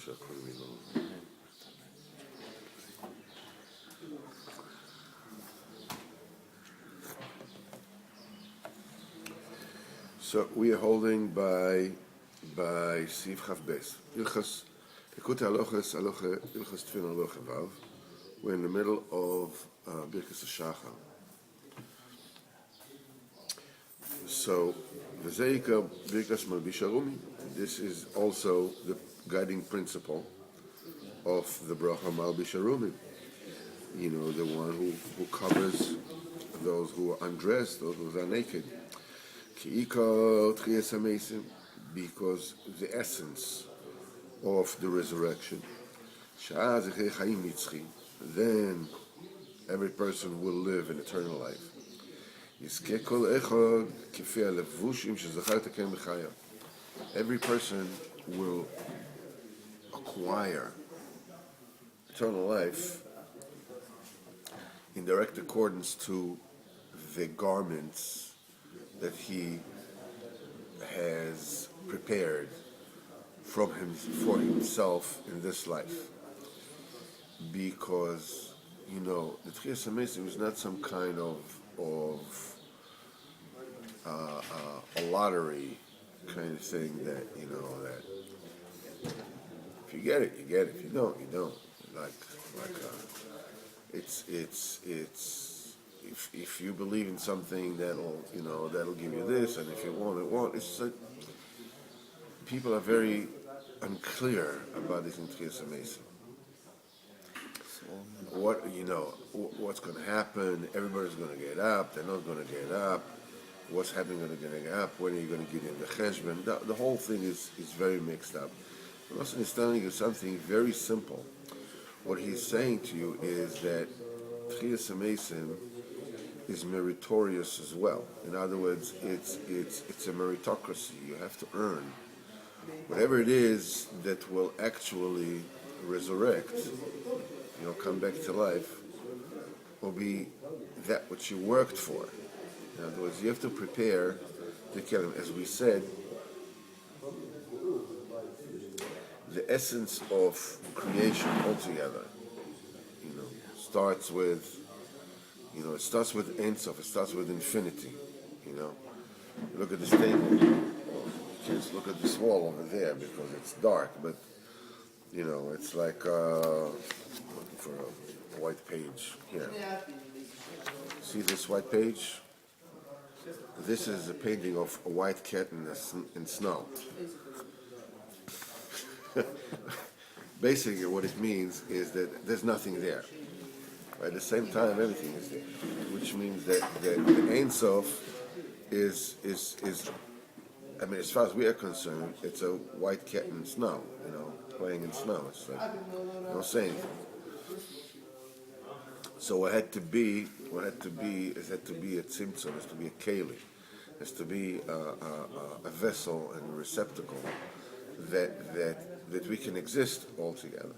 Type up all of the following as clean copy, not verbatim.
So we are holding by Siv Chav Bes. Likutei Halachos, Ilchos Teffilin Halacha Vav. We're in the middle of Birkas HaShachar. So, V'zeika Birkas Malbish Harumi. This is also the guiding principle of the bracha Malbish Harumi. You know, the one who covers those who are undressed, those who are naked. Because the essence of the resurrection, then every person will live in eternal life. Every person will acquire eternal life in direct accordance to the garments that he has prepared for himself in this life. Because, you know, the Tchias HaMesim is not some kind of a lottery kind of thing that, you know, that if you get it, you get it. If you don't, you don't. If you believe in something that'll give you this, and if you won't, it won't. It's like people are very unclear about this in Tchias HaMesim. What's going to happen? Everybody's going to get up. They're not going to get up. What's happening going to get up? When are you going to get in the cheshbon? The whole thing is very mixed up. But also he's telling you something very simple. What he's saying to you is that Tchias HaMesim is meritorious as well. In other words, it's a meritocracy. You have to earn whatever it is that will actually resurrect, come back to life, will be that which you worked for. In other words, you have to prepare the kelim. As we said, the essence of creation altogether, starts with, it starts with Ein Sof, it starts with infinity. You look at this table, you can't look at this wall over there because it's dark, but it's like looking for a white page here. See this white page? This is a painting of a white cat in snow. Basically, what it means is that there's nothing there. At the same time, everything is there, which means that the Ein Sof is, I mean, as far as we are concerned, it's a white cat in snow, playing in snow. It's like, don't say anything. So what had to be a tzimtzum, has to be a keli, has to be a vessel and a receptacle that we can exist all together.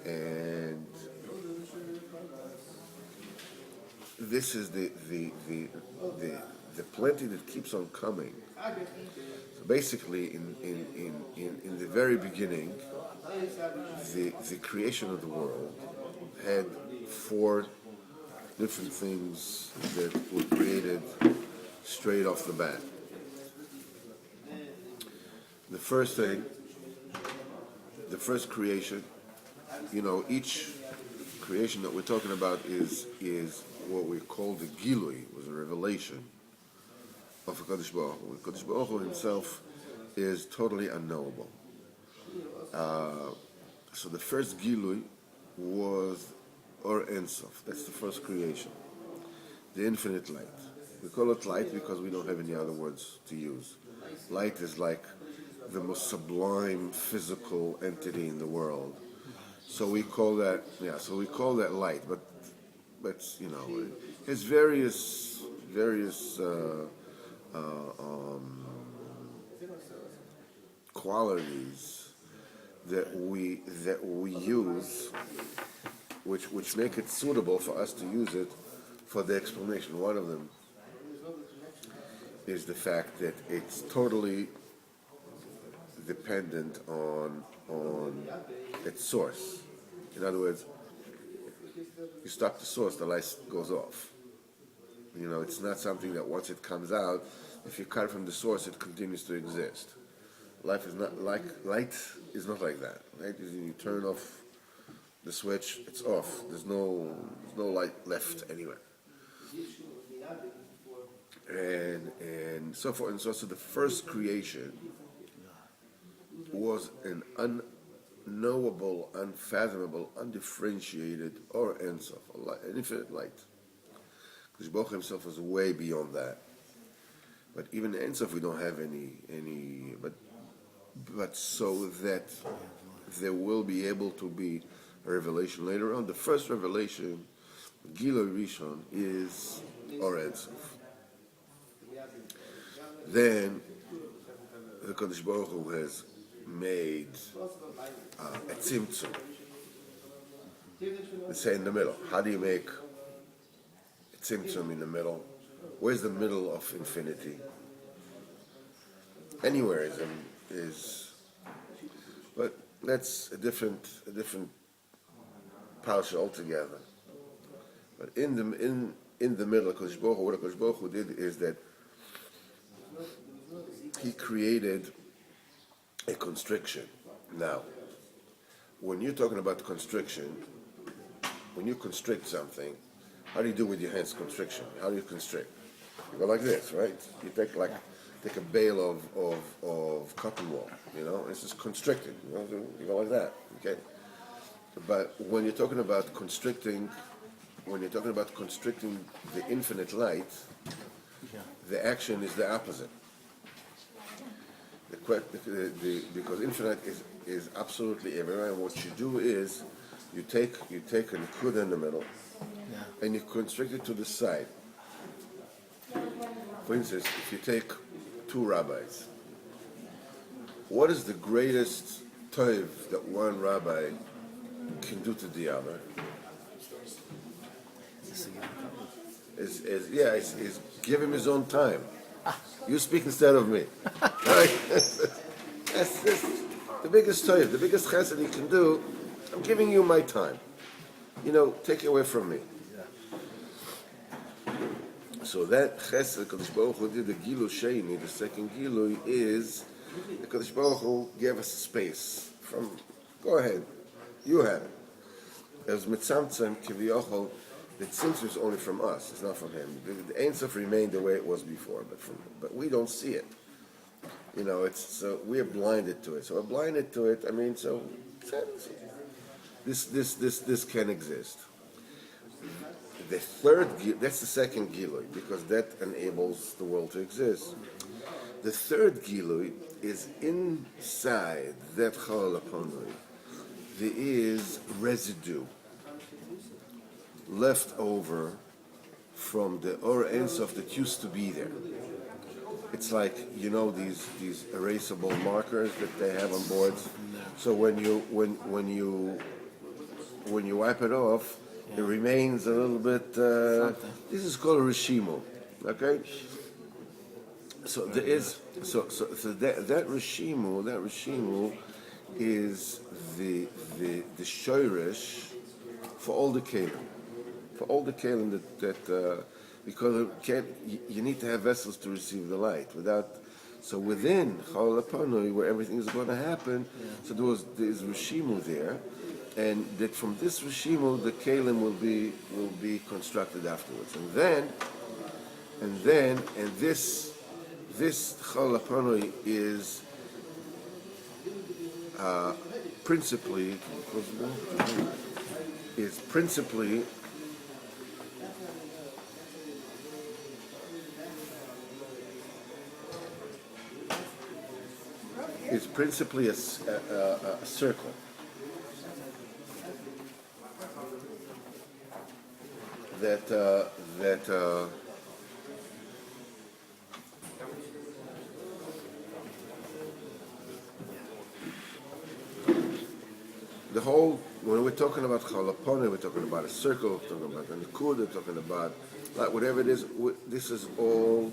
And this is the plenty that keeps on coming. So basically, in the very beginning, the creation of the world had four different things that were created straight off the bat. The first thing, the first creation, each creation that we're talking about is what we call the Gilui, was a revelation of HaKadosh Baruch Hu. HaKadosh Baruch Hu himself is totally unknowable. So the first Gilui was Or Ein Sof. That's the first creation. The infinite light. We call it light because we don't have any other words to use. Light is like the most sublime physical entity in the world. So we call that light, but it has various qualities that we use, which make it suitable for us to use it for the explanation. One of them is the fact that it's totally dependent on its source. In other words, you stop the source, the light goes off. It's not something that once it comes out, if you cut it from the source, it continues to exist. Light is not like that. Light is you turn off the switch, it's off. There's no light left anywhere. And so forth and so on. So the first creation was an unknowable, unfathomable, undifferentiated, or Ein Sof, an infinite light. Because Baruch himself is way beyond that. But even Ein Sof, we don't have any. But so that there will be able to be a revelation later on. The first revelation, Gilui Rishon, is or Ein Sof. Then the Kodesh Baruch Hu has made a tzimtzum. Let's say in the middle. How do you make a tzimtzum in the middle? Where's the middle of infinity? Anywhere is. But that's a different parasha altogether. But in the middle, Kodesh Baruch Hu, what Kodesh Baruch Hu did is that he created a constriction. Now, when you're talking about constriction, when you constrict something, how do you do with your hands constriction? How do you constrict? You go like this, right? You take a bale of cotton wool, it's just constricted. You go like that, okay? But when you're talking about constricting the infinite light, the action is the opposite. Because infinite is absolutely everywhere, and what you do is you take a nekuda in the middle, and you constrict it to the side. For instance, if you take two rabbis, what is the greatest toiv that one rabbi can do to the other? Is give him his own time. You speak instead of me. Right? That's the biggest toiv, the biggest chesed he can do. I'm giving you my time. Take it away from me. So that chesed, Kodesh Baruch Hu did the Gilu Sheini, the second Gilu, is the Kodesh Baruch Hu gave us space. Go ahead, you have it. As mitzamtzem kiviyachol, the tzimtzum is only from us; it's not from him. The Ein Sof remained the way it was before, but we don't see it. So we are blinded to it. So we're blinded to it. This can exist. The third, that's the second Gilui, because that enables the world to exist. The third Gilui is inside that Chol HaPonui. There is residue left over from the Or Ein Sof that used to be there. It's like, these erasable markers that they have on boards. So when you wipe it off, it remains a little bit. This is called a rishimu, okay? So there is that rishimu is the shoirish for all the kelim, that because you need to have vessels to receive the light. So within Chol HaPonui, where everything is going to happen, so there's rishimu there. And that from this rishimu, the kelim will be constructed afterwards, and this Chol HaPonui is principally a circle. That the whole, when we're talking about Chol HaPonui, we're talking about a circle, we're talking about a nekuda, we're talking about whatever it is. This is all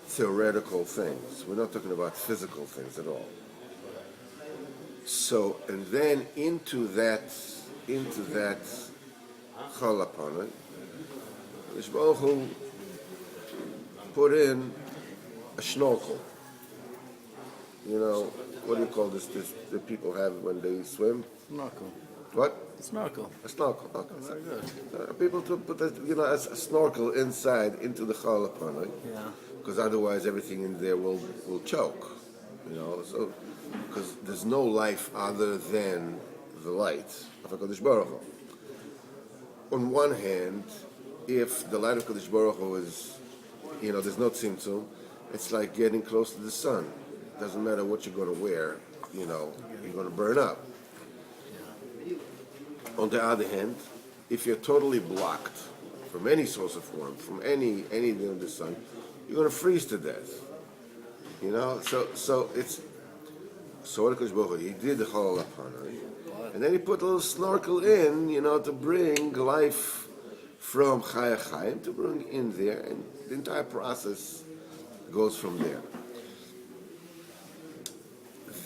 theoretical things. We're not talking about physical things at all. So, and then into that chalapana, Kadosh Baruch Hu put in a snorkel. You know, what do you call this that people have when they swim? Snorkel. What? Snorkel. A snorkel. Okay. Very good. People to put a snorkel inside into the chalapana, Yeah. because otherwise everything in there will choke. So because there's no life other than the light of HaKadosh Baruch Hu. On one hand, if the light of HaKadosh Baruch Hu is, there's no tzimtzum, it's like getting close to the sun. Doesn't matter what you're going to wear, you're going to burn up. On the other hand, if you're totally blocked from any source of warmth, from anything in the sun, you're going to freeze to death. So it's what HaKadosh Baruch Hu, he did the Chalal Apana, and then he put a little snorkel in, to bring life from Chaya Chaim, to bring in there, and the entire process goes from there.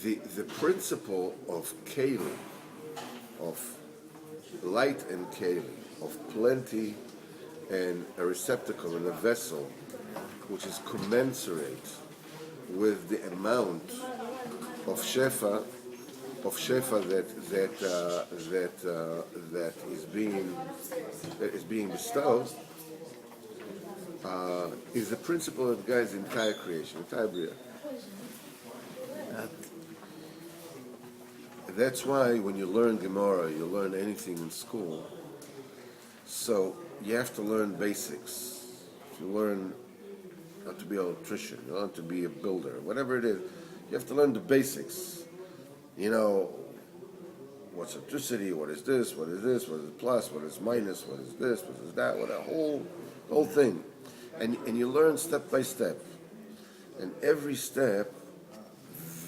The principle of Keli, of light and Keli, of plenty and a receptacle and a vessel, which is commensurate with the amount of shefa that is being bestowed, is the principle that guides the entire creation, entire bria. That's why when you learn Gemara, you learn anything in school. So you have to learn basics. If you learn how to be an electrician, you learn to be a builder, whatever it is, you have to learn the basics. What's electricity, what is this, what is plus, what is minus, what is this, what is that, what a whole thing. And you learn step by step. And every step,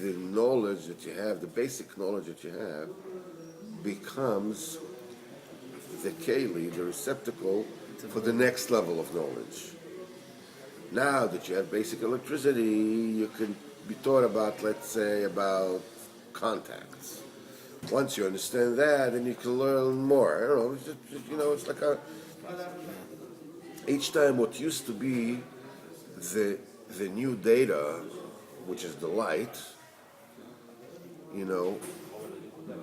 the knowledge that you have, the basic knowledge that you have, becomes the keli, the receptacle for the next level of knowledge. Now that you have basic electricity, you can be taught about, let's say, about contacts. Once you understand that, then you can learn more. It's like each time what used to be the new data, which is the light,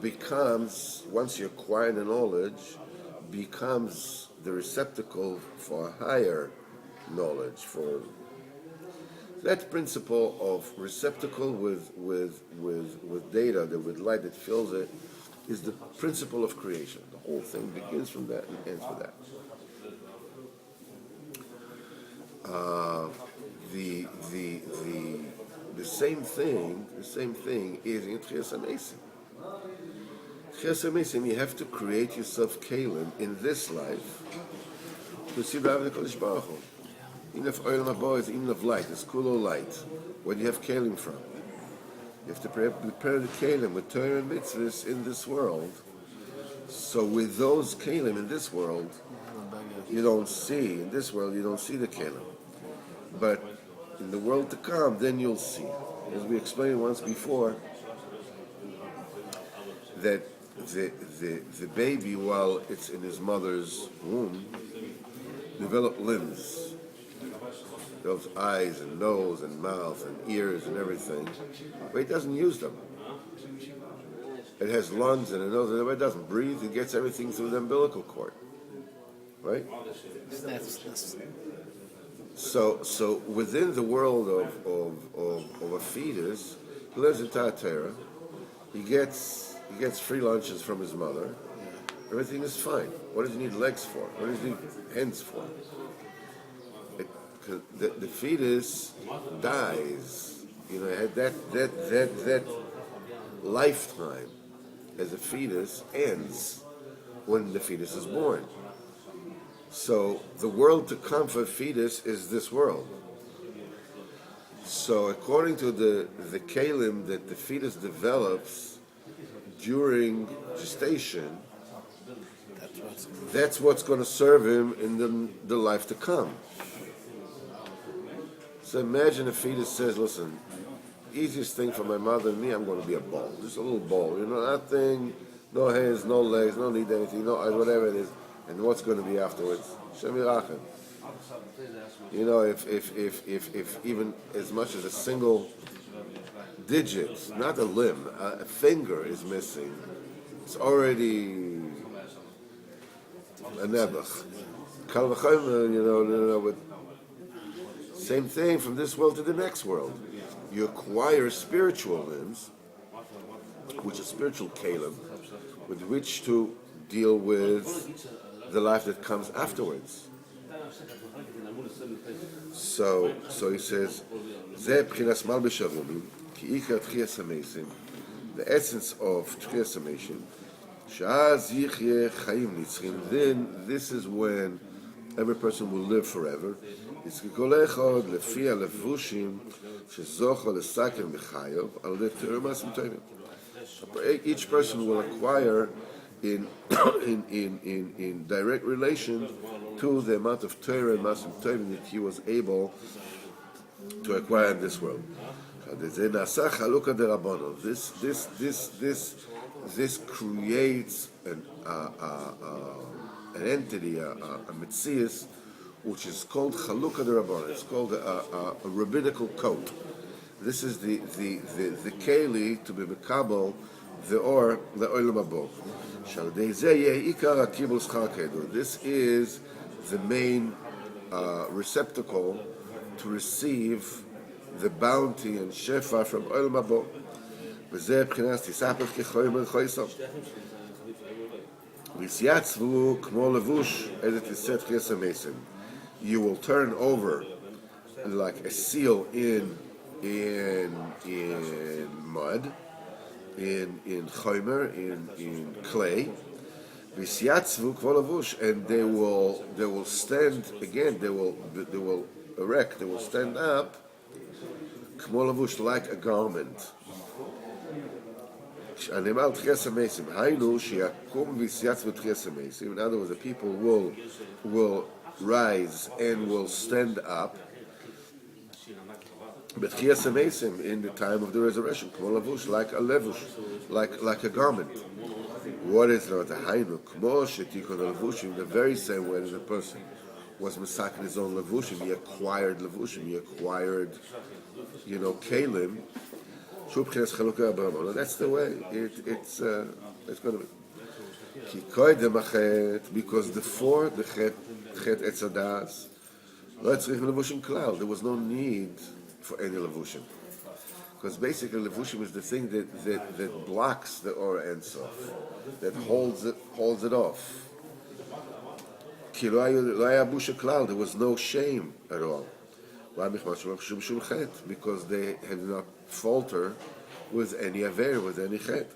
becomes, once you acquire the knowledge, becomes the receptacle for higher knowledge, for that principle of receptacle with data, with light that fills it, is the principle of creation. The whole thing begins from that and ends with that. The same thing is in Tchias HaMeisim. Tchias HaMeisim, you have to create yourself kelim in this life to see the HaKadosh Baruch Hu. Even if Olam Haba is even of light, it's kulo light. Where do you have kelim from? You have to prepare the kelim with Torah and mitzvahs in this world. So with those kelim in this world, you don't see. In this world, you don't see the kelim. But in the world to come, then you'll see. As we explained once before, that the baby, while it's in his mother's womb, develops limbs. Develops eyes and nose and mouth and ears and everything. But he doesn't use them. It has lungs and a nose, but it doesn't breathe. It gets everything through the umbilical cord. Right? So within the world of a fetus, he lives in Torah. He gets free lunches from his mother. Everything is fine. What does he need legs for? What does he need hands for? The fetus dies. That lifetime as a fetus ends when the fetus is born. So the world to come for a fetus is this world. So according to the kelim that the fetus develops during gestation, that's what's going to serve him in the life to come. So imagine a fetus says, listen, easiest thing for my mother and me, I'm going to be a ball, just a little ball, nothing, no hands, no legs, no need anything, no whatever it is, and what's going to be afterwards? Shem Yirachem. If even as much as a single digit, not a limb, a finger is missing, it's already a nebuch. Kal v'chomer, but same thing from this world to the next world. You acquire spiritual limbs, which is spiritual kalim, with which to deal with the life that comes afterwards. So he says, "Zeh b'chinas malbish avumim, ki ikar tchias hamesim." The essence of tchias hamesim, sha'az yichyeh chaim nitzchim. Then this is when every person will live forever. It's kol echad lefi halevushim shezocha lesaken b'chayav al yedei Torah masim tovim. Each person will acquire in direct relation to the amount of Torah and masim tovim that he was able to acquire in this world. This creates an entity, a metzius, which is called chalukah derabbanan. It's called a rabbinical code. This is the keli to be mekabel the olam habo. This is the main receptacle to receive the bounty and shefa from olam habo. וזה בחינת תספך כחומר חויסם. ויסייצבו כמו לבוש איזה תסת חייס המסם. You will turn over like a seal in mud, in chomer, in clay. Visyatzvu kvo lavush, and they will stand again. They will erect. They will stand up, kmo lavush, like a garment. In other words, the people will rise and will stand up in the time of the resurrection, like a levush, like a garment. What is not a hainu? The very same way that a person was masakin his own levushim, he acquired levushim, he acquired, kalim. That's the way it's going to be. Because before the chet etzadas, there was no need for any levushim. Because basically levushim is the thing that blocks the Or Ein Sof, that holds it off. There was no shame at all. Because they had not falter with any aver, with any chet.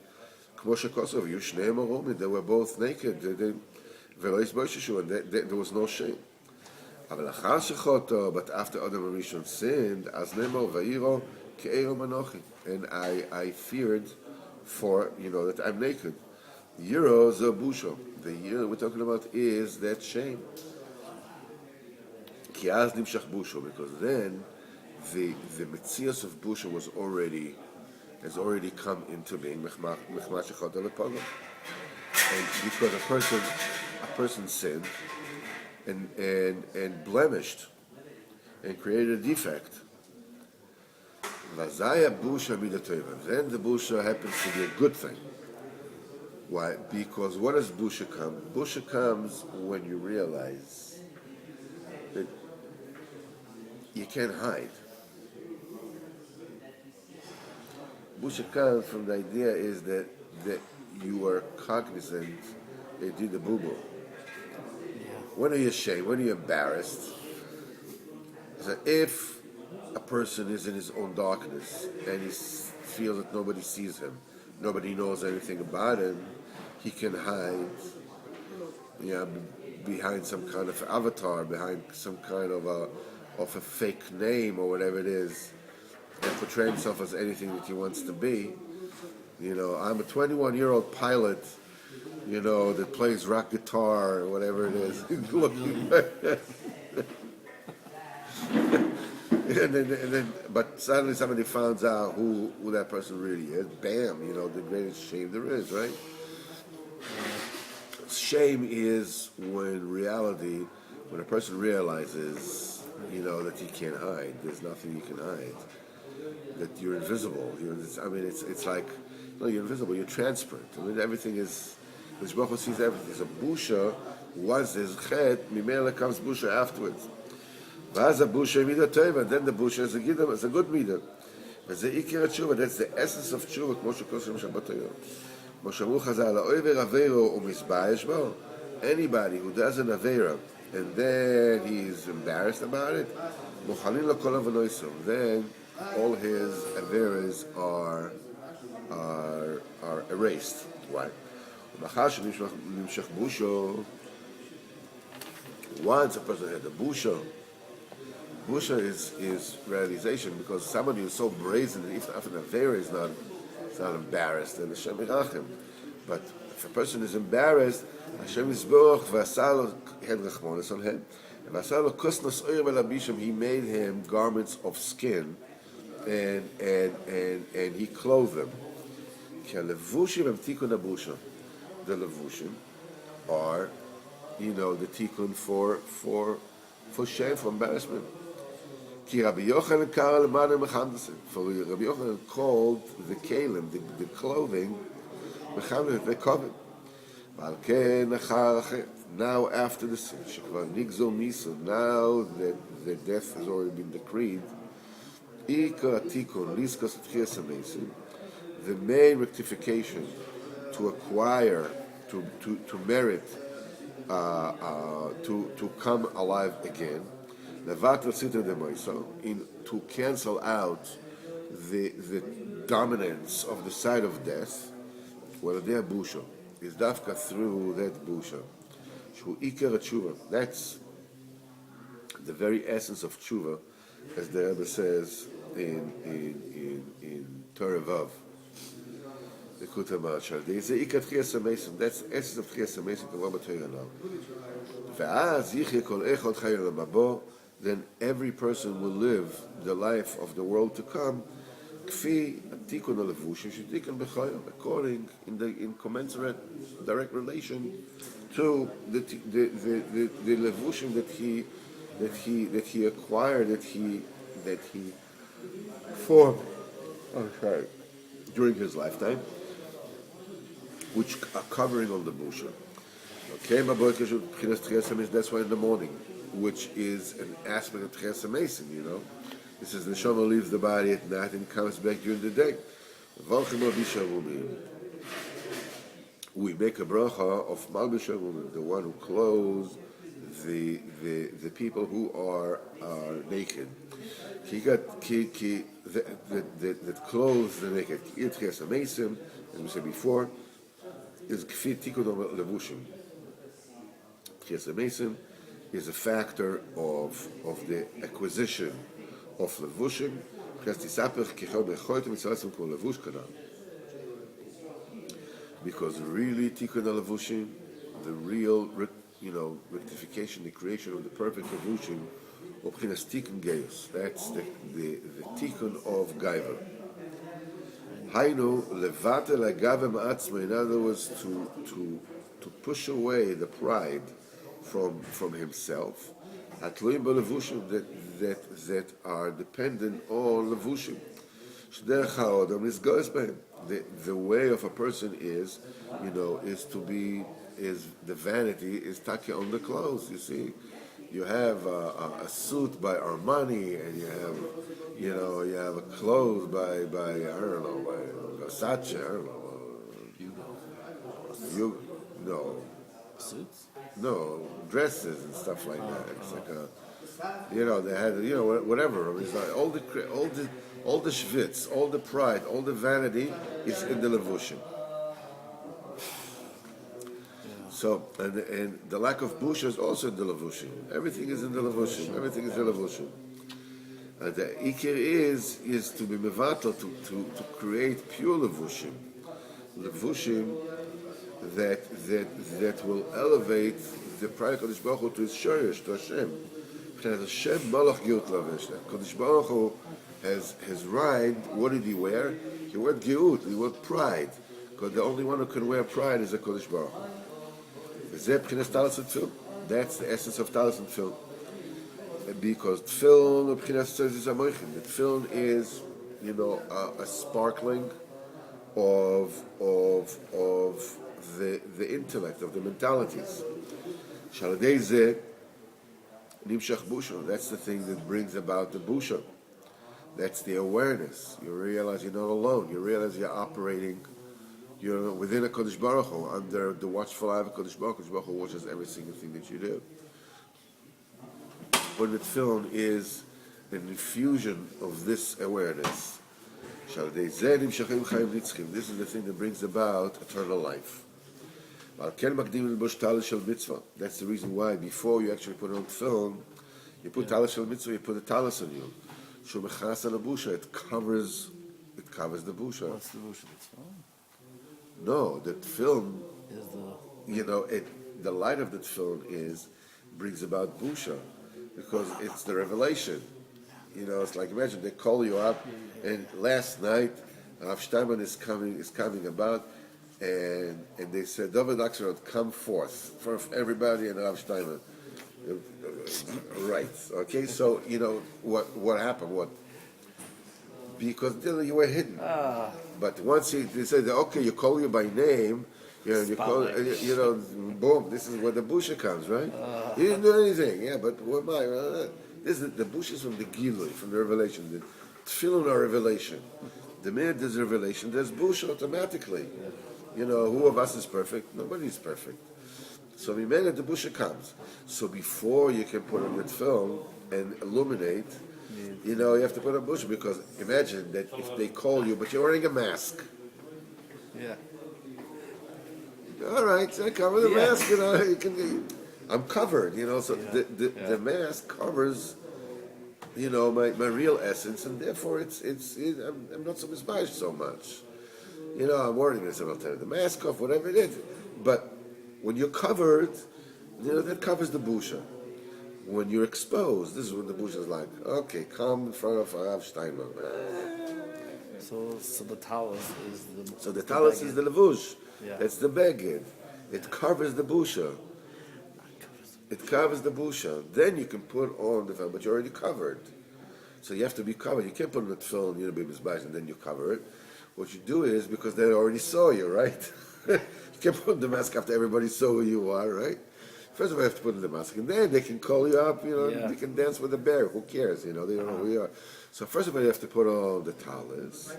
They were both naked. And there was no shame. But after Adam and Rishon sinned, and I feared for that I'm naked. The year we're talking about is that shame. Because then the metzias of busha has already come into being, and because a person sinned and blemished and created a defect, then the busha happens to be a good thing. Why? Because what does busha come? Busha comes when you realize that you can't hide. Busha comes from the idea is that you are cognizant that you did a boo-boo. When are you ashamed? When are you embarrassed? So if a person is in his own darkness and he feels that nobody sees him, nobody knows anything about him, he can hide behind some kind of avatar, behind some kind of a fake name or whatever it is, and portray himself as anything that he wants to be. I'm a 21-year-old pilot, that plays rock guitar or whatever it is. But suddenly somebody finds out who that person really is. Bam, the greatest shame there is, right? Shame is when a person realizes, that he can't hide. There's nothing you can hide. That you're invisible. It's like, no, you're invisible. You're transparent. Everything is. The Baruch sees everything. So busha, once there's chet, mimela comes busha afterwards. V'az busha midah tova. Then the busha is a good midah. וזה עיקר התשובה, that's the essence of תשובה, כמו שקוראים שבת היום. כמו שאמרו חז"ל, העובר עבירו ומזבייש בו. Anybody who does an avera and then he's embarrassed about it, מוכנים לו כל עוונויסו. Then all his averas are erased. Why? ומאחר שנמשך בושו, once a person had a busha is realization, because somebody who's so brazen that even after an avera is not embarrassed, then Hashem irachim. But if a person is embarrassed, Hashem Yisborach v'asar had rachmonis on him, and v'asar kusnos oyer v'labishim, he made him garments of skin, and he clothed them. Ki halevushim em tikun abusha. The levushim are, the tikkun for shame, for embarrassment. Ki Rabbi Yochanan kara l'manim mechandesim. For Rabbi Yochanan called the kelim, the clothing, mechandesim, v'kovim. Now after the sin, shekvar nigzol misa, now that the death has already been decreed, ikar tikun liskas tchias hamesim, the main rectification to acquire, to merit, to come alive again, to cancel out the dominance of the side of death, is dafka through that busha. That's the very essence of tshuva, as the Rebbe says in Torah Vav. That's the essence of Tchias HaMesim kavah b'Torah now. Then every person will live the life of the world to come, according in commensurate direct relation to the levushim that he acquired, that he formed during his lifetime, which are covering all the busha. Okay, that's why in the morning, which is an aspect of Tchias HaMesim, This is the neshama leaves the body at night and comes back during the day. We make a bracha of Malbish HaRumim, the one who clothes the people who are naked. That clothes the naked. Tchias HaMesim, as we said before, is kfi tikkun levushim. Tchias HaMesim is a factor of the acquisition of levushim. Because really tikkun levushim, the real rectification, the creation of the perfect levushim, that's the tikkun of gaiva. Hainu levatel agavem atzma, in other words, to push away the pride from himself, atluim b'levushim, that are dependent on levushim. Shderech ha'odam is goes by him. The way of a person is the vanity is takia on the clothes. You see, you have a suit by Armani, and you have a clothes by I don't know, by Versace, I don't know, suits? No, dresses and stuff like that. It's like they had whatever. It's like all the schwitz, all the pride, all the vanity is in the levushim. So, and the lack of busha is also in the levushim. Everything is in the levushim. Everything is in the levushim. The ikir is to be mevatel, to create pure levushim. Levushim that will elevate the pride of Kodesh Baruch Hu to his shorish, to Hashem. Hashem Malach Geut Lavish. Kodesh Baruch Hu has ride. What did he wear? He wore Geut. He wore pride. Because the only one who can wear pride is a Kodesh Baruch Hu. Zeh B'chinas Talis and Tefillin. That's the essence of Talis and Tefillin. Because Tefillin B'chinas says is a moichin. The Tefillin is, a sparkling of the intellect, of the mentalities. Shaladei Zeh Nimshach Busha. That's the thing that brings about the Busha. That's the awareness. You realize you're not alone. You realize you're operating, within a Kodesh Baruch Hu, under the watchful eye of a Kodesh Baruch Hu. Kodesh Baruch Hu watches every single thing that you do. But the Tefillin is an infusion of this awareness. This is the thing that brings about eternal life. That's the reason why before you actually put on Tefillin, you put talis shel mitzvah, you put a talis on you. It covers the busha. What's the busha? No, the Tefillin Is the light of the Tefillin brings about busha because it's the revelation. It's like, imagine they call you up, and last night Rav Steinman is coming about, and they said David Axelrod, come forth for everybody and Rav Steinman. Right. Okay. So what happened? What? Because you were hidden. But once they said, okay, you call you by name. You call, boom. This is where the busha comes, right? You didn't do anything. Yeah, but what am I? This is the busha is from the Gilui, from the revelation. The Tefillin are revelation. The minute there's revelation, there's busha automatically. Who of us is perfect? Nobody's perfect. So the minute the busha comes. So before you can put on your tefillin and illuminate, you have to put on busha, because imagine that if they call you, but you're wearing a mask. Yeah. All right, so cover the mask. I'm covered. So the mask covers, my real essence, and therefore I'm not so misbashed so much. I'm wearing this, I'll tell you, the mask off, whatever it is. But when you're covered, that covers the busha. When you're exposed, this is when the busha is like, okay, come in front of Rav Steinman. So the talis is the. So the talis is the levush. Yeah. That's the beged. It covers the busha. It covers the busha. Then you can put on the tefillin, but you're already covered. So you have to be covered. You can't put on the tefillin, be misbashed, and then you cover it. What you do is, because they already saw you, right? You can't put on the mask after everybody saw who you are, right? First of all, you have to put on the mask, and then they can call you up, They can dance with the bear. Who cares? They don't know who you are. So first of all, you have to put on the talis,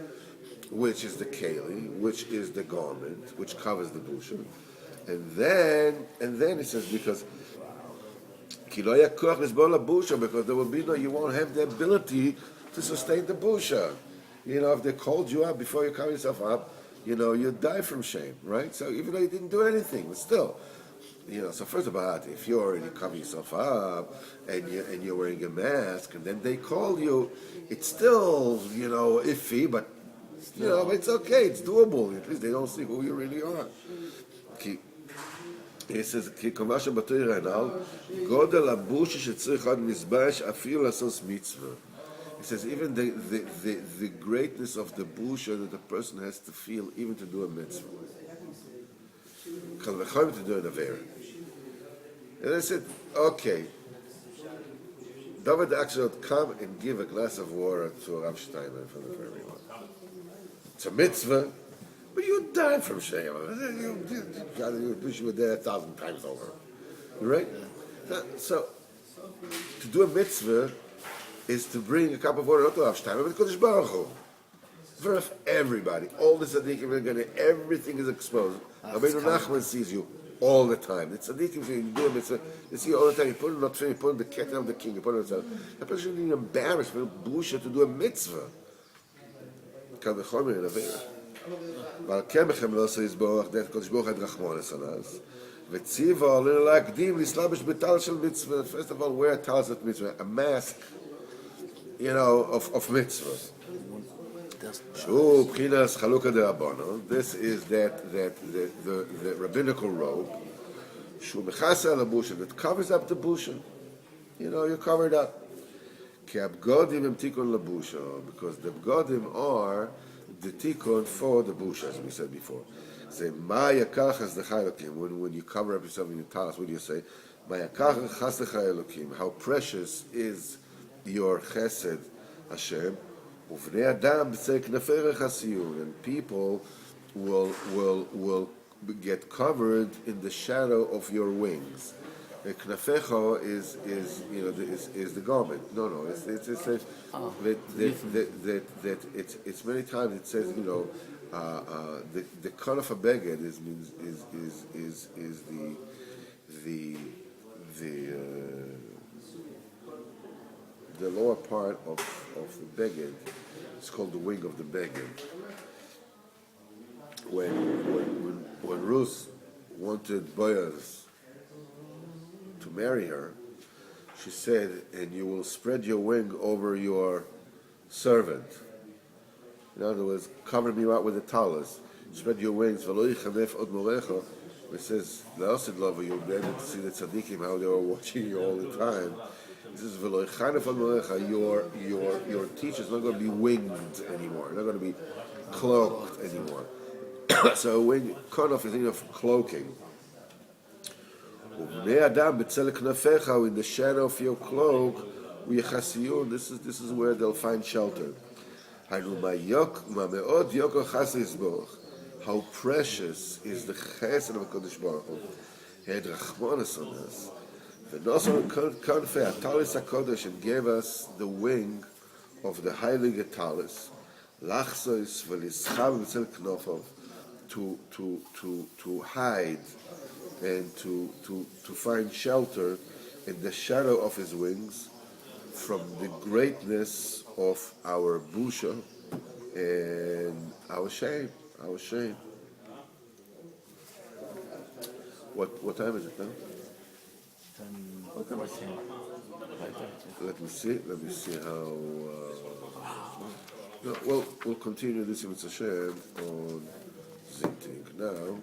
which is the keli, which is the garment, which covers the busha. And then it says, because because there will be you won't have the ability to sustain the busha. If they called you up before you cover yourself up, you die from shame, right? So even though you didn't do anything, but still, so first of all, if you already cover yourself up and you're wearing a mask, and then they call you, it's still, iffy, but it's okay, it's doable. At least they don't see who you really are. It says, "Kikovasha b'toy renal, godel abush shetzrich ad mizbash afilu lasos mitzvah." It says even the greatness of the busha that a person has to feel, even to do a mitzvah, kal v'chayim to do an avera. And I said, okay, David actually would come and give a glass of water to Rav Steinman in front of everyone. It's a mitzvah. But you die from shame. You wish you were there 1,000 times over. Right? So, to do a mitzvah is to bring a cup of water, not to Rav Steinman, but Kodesh Baruch Hu. For everybody. All the tzaddikim are going to, everything is exposed. Rabbeinu Nachman sees you all the time. The tzaddikim, if you do a mitzvah, they see you all the time. You put it not you put it in the kettle of the king, you put it in the that person is embarrassed for busha to do a mitzvah. Kal v'chomer in avera. ועל כן בכם לא עושה יסבורך דעת קודש ברוך את רחמונס על אז וציווה עלינו להקדים להסלבש בטל של מצווה. First of all, wear a talis of mitzvah, a mask, of mitzvah. שהוא בחינס חלוקה דרבנו. This is the rabbinical robe שהוא מכסה על הבושה, that covers up the busha. you're covered up. Ki abgodim em tikon labusha, because the abgodim are the tikon for the busha, as we said before. Say ma yakar chas elokim. When you cover up yourself in your talis, what do you say? Ma yakar chas elokim. How precious is your chesed, Hashem. Uvnei adam b'tzei knafei rechasiyun, and people will get covered in the shadow of your wings. Knafecha is the garment. No, it says it's many times it says the cut of a beged is the lower part of the beged. It's called the wing of the beged. When Ruth wanted Boaz to marry her, she said, and you will spread your wing over your servant. In other words, cover me out with a talis. Spread your wings. It says, you'll be able to see the tzaddikim, how they were watching you all the time. It says, your teacher's not going to be winged anymore. Not going to be cloaked anymore. So when cut off is thinking of cloaking. In the shadow of your cloak, this is where they'll find shelter. How precious is the chesed of HaKadosh Baruch Hu. He had rachmanas on us. Talis HaKadosh, and gave us the wing of the Heilige Talis, lachsos v'lischav b'tzel knofov, to hide and to find shelter in the shadow of his wings from the greatness of our busha and our shame. What time is it now? Let me see how. We'll continue this in Hashem on Zintik now.